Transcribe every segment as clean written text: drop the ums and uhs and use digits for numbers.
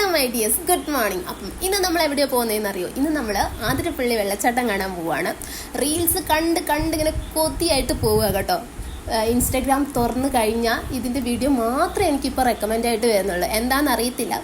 Hello my dears, good morning. അപ്പം ഇന്ന് നമ്മൾ എവിടെയോ പോകുന്നതെന്ന് അറിയോ? ഇന്ന് നമ്മൾ ആതിരപ്പള്ളി വെള്ളച്ചാട്ടം കാണാൻ പോവുകയാണ്. റീൽസ് കണ്ട് ഇങ്ങനെ കൊതിയായിട്ട് പോവുക കേട്ടോ. ഇൻസ്റ്റാഗ്രാം തുറന്നു കഴിഞ്ഞാൽ ഇതിൻ്റെ വീഡിയോ മാത്രമേ എനിക്കിപ്പോൾ റെക്കമെൻഡായിട്ട് വരുന്നുള്ളൂ. എന്താണെന്ന് അറിയത്തില്ല.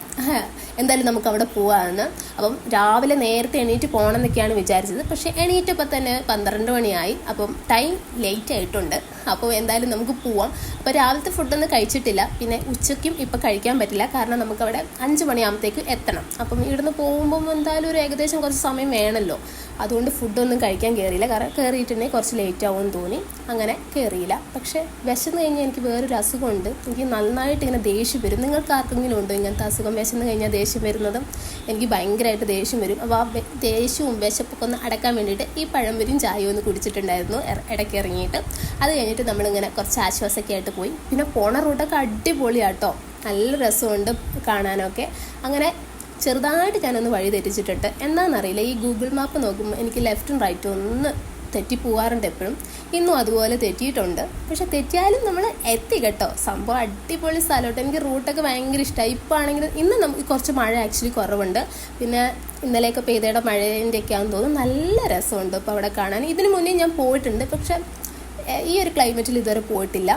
എന്തായാലും നമുക്ക് അവിടെ പോവാമെന്ന്. അപ്പം രാവിലെ നേരത്തെ എണീറ്റ് പോകണം എന്നൊക്കെയാണ് വിചാരിച്ചത്. പക്ഷേ എണീറ്റപ്പോൾ തന്നെ 12 മണിയായി. അപ്പം ടൈം ലേറ്റ് ആയിട്ടുണ്ട്. അപ്പോൾ എന്തായാലും നമുക്ക് പോവാം. അപ്പോൾ രാവിലത്തെ ഫുഡൊന്നും കഴിച്ചിട്ടില്ല. പിന്നെ ഉച്ചയ്ക്കും ഇപ്പോൾ കഴിക്കാൻ പറ്റില്ല, കാരണം നമുക്കവിടെ 5 മണിയാകുമ്പോഴത്തേക്ക് എത്തണം. അപ്പം ഇവിടുന്ന് പോകുമ്പം എന്തായാലും ഒരു ഏകദേശം കുറച്ച് സമയം വേണമല്ലോ. അതുകൊണ്ട് ഫുഡൊന്നും കഴിക്കാൻ കയറിയില്ല. കാരണം കയറിയിട്ടുണ്ടെങ്കിൽ കുറച്ച് ലേറ്റ് ആവുമെന്ന് തോന്നി, അങ്ങനെ കയറിയില്ല. പക്ഷേ വിശന്ന് കഴിഞ്ഞാൽ എനിക്ക് വേറൊരു അസുഖമുണ്ട്. എനിക്ക് നന്നായിട്ട് ഇങ്ങനെ ദേഷ്യം വരും. നിങ്ങൾക്ക് ആർക്കെങ്കിലും ഉണ്ടോ ഇങ്ങനത്തെ അസുഖം? വിശന്ന് കഴിഞ്ഞാൽ ദേഷ്യം വരുന്നതും എനിക്ക് ഭയങ്കരമായിട്ട് ദേഷ്യം വരും. അപ്പോൾ ആ ദേഷ്യവും വിശപ്പൊക്കെ ഒന്ന് അടക്കാൻ വേണ്ടിയിട്ട് ഈ പഴംപൊരിയും ചായയും ഒന്ന് കുടിച്ചിട്ടുണ്ടായിരുന്നു ഇടയ്ക്ക് ഇറങ്ങിയിട്ട്. അത് കഴിഞ്ഞിട്ട് നമ്മളിങ്ങനെ കുറച്ച് ആശ്വാസമൊക്കെ ആയിട്ട് പോയി. പിന്നെ പോണ റൂട്ടൊക്കെ അടിപൊളിയാട്ടോ, നല്ല രസമുണ്ട് കാണാനൊക്കെ. അങ്ങനെ ചെറുതായിട്ട് ഞാനൊന്ന് വഴി തെറ്റിച്ചിട്ടുണ്ട്. എന്താണെന്നറിയില്ല, ഈ ഗൂഗിൾ മാപ്പ് നോക്കുമ്പോൾ എനിക്ക് ലെഫ്റ്റും റൈറ്റും ഒന്ന് തെറ്റിപ്പോവാറുണ്ട് എപ്പോഴും. ഇന്നും അതുപോലെ തെറ്റിയിട്ടുണ്ട്. പക്ഷെ തെറ്റിയാലും നമ്മൾ എത്തി കേട്ടോ. സംഭവം അടിപൊളി സ്ഥലമായിട്ട്. എനിക്ക് റൂട്ടൊക്കെ ഭയങ്കര ഇഷ്ടമായി. ഇപ്പോൾ ആണെങ്കിൽ ഇന്ന് നമുക്ക് കുറച്ച് മഴ ആക്ച്വലി കുറവുണ്ട്. പിന്നെ ഇന്നലെയൊക്കെ പെയ്തയുടെ മഴേൻ്റെയൊക്കെ ആണെന്ന് തോന്നുന്നു. നല്ല രസമുണ്ട് ഇപ്പോൾ അവിടെ കാണാൻ. ഇതിന് മുന്നേ ഞാൻ പോയിട്ടുണ്ട്, പക്ഷെ ഈ ഒരു ക്ലൈമറ്റിൽ ഇതുവരെ പോയിട്ടില്ല.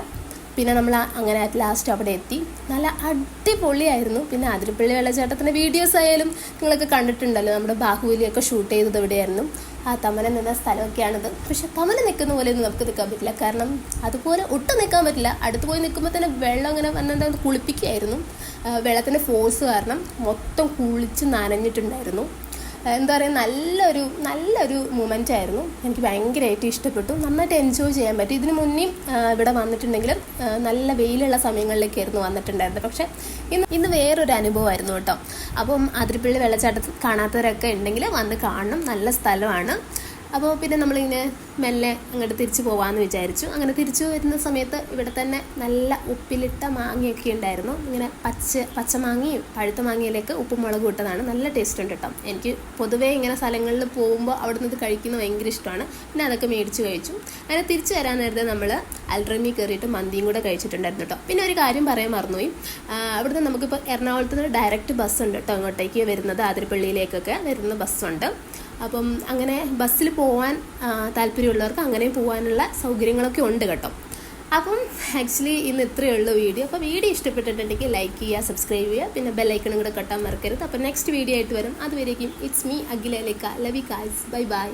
പിന്നെ നമ്മൾ അങ്ങനെ അറ്റ് ലാസ്റ്റ് അവിടെ എത്തി. നല്ല അടിപൊളിയായിരുന്നു. പിന്നെ ആതിരപ്പള്ളി വെള്ളച്ചാട്ടത്തിൻ്റെ വീഡിയോസ് ആയാലും നിങ്ങളൊക്കെ കണ്ടിട്ടുണ്ടല്ലോ. നമ്മുടെ ബാഹുബലിയൊക്കെ ഷൂട്ട് ചെയ്തത് എവിടെയായിരുന്നു? ആ തമന നിന്ന സ്ഥലമൊക്കെയാണിത്. പക്ഷെ തമന നിൽക്കുന്ന പോലെയൊന്നും നമുക്ക് നിൽക്കാൻ പറ്റില്ല, കാരണം അതുപോലെ ഒട്ടും നിൽക്കാൻ പറ്റില്ല. അടുത്ത് പോയി നിൽക്കുമ്പോൾ തന്നെ വെള്ളം അങ്ങനെ വന്നെന്താ കുളിപ്പിക്കുകയായിരുന്നു. വെള്ളത്തിൻ്റെ ഫോഴ്സ് കാരണം മൊത്തം കുളിച്ച് നനഞ്ഞിട്ടുണ്ടായിരുന്നു. എന്താ പറയുക, നല്ലൊരു മൊമെൻ്റ് ആയിരുന്നു. എനിക്ക് ഭയങ്കരമായിട്ട് ഇഷ്ടപ്പെട്ടു. നന്നായിട്ട് എൻജോയ് ചെയ്യാൻ പറ്റും. ഇതിന് മുന്നേ ഇവിടെ വന്നിട്ടുണ്ടെങ്കിലും നല്ല വെയിലുള്ള സമയങ്ങളിലേക്കായിരുന്നു വന്നിട്ടുണ്ടായിരുന്നത്. പക്ഷേ ഇന്ന് വേറൊരു അനുഭവമായിരുന്നു കേട്ടോ. അപ്പം ആതിരപ്പള്ളി വെള്ളച്ചാട്ടത്തിൽ കാണാത്തവരൊക്കെ ഉണ്ടെങ്കിൽ വന്ന് കാണണം. നല്ല സ്ഥലമാണ്. അപ്പോൾ പിന്നെ നമ്മളിങ്ങനെ മെല്ലെ അങ്ങോട്ട് തിരിച്ചു പോകാമെന്ന് വിചാരിച്ചു. അങ്ങനെ തിരിച്ചു വരുന്ന സമയത്ത് ഇവിടെ തന്നെ നല്ല ഉപ്പിലിട്ട മാങ്ങയൊക്കെ ഉണ്ടായിരുന്നു. ഇങ്ങനെ പച്ചമാങ്ങയും പഴുത്ത മാങ്ങയിലേക്ക് ഉപ്പും മുളകും ഇട്ടതാണ്. നല്ല ടേസ്റ്റ് ഉണ്ട് കേട്ടോ. എനിക്ക് പൊതുവേ ഇങ്ങനെ സ്ഥലങ്ങളിൽ പോകുമ്പോൾ അവിടെ നിന്ന് ഇത് കഴിക്കുന്നത് ഭയങ്കര ഇഷ്ടമാണ്. പിന്നെ അതൊക്കെ മേടിച്ച് കഴിച്ചു. അങ്ങനെ തിരിച്ചു വരാൻ നേരത്തെ നമ്മൾ അൽറമി കയറിയിട്ട് മന്തിയും കൂടെ കഴിച്ചിട്ടുണ്ടായിരുന്നു കേട്ടോ. പിന്നെ ഒരു കാര്യം പറയാൻ മറന്നുപോയി. അവിടുന്ന് നമുക്കിപ്പോൾ എറണാകുളത്ത് നിന്ന് ഡയറക്റ്റ് ബസ്സുണ്ട് കേട്ടോ. അങ്ങോട്ടേക്ക് വരുന്നത് ആതിരപ്പള്ളിയിലേക്കൊക്കെ വരുന്ന ബസ്സുണ്ട്. അപ്പം അങ്ങനെ ബസ്സിൽ പോകാൻ താല്പര്യമുള്ളവർക്ക് അങ്ങനെ പോകാനുള്ള സൗകര്യങ്ങളൊക്കെ ഉണ്ട് കേട്ടോ. അപ്പം ആക്ച്വലി ഇന്ന് ഇത്രയേ ഉള്ളൂ വീഡിയോ. അപ്പോൾ വീഡിയോ ഇഷ്ടപ്പെട്ടിട്ടുണ്ടെങ്കിൽ ലൈക്ക് ചെയ്യുക, സബ്സ്ക്രൈബ് ചെയ്യുക, പിന്നെ ബെല്ലൈക്കണും കൂടെ കെട്ടാൻ മറക്കരുത്. അപ്പോൾ നെക്സ്റ്റ് വീഡിയോ ആയിട്ട് വരും. അതുവരേക്കും ഇറ്റ്സ് മീ അഖില ലേക്ക. Love you guys. Bye by.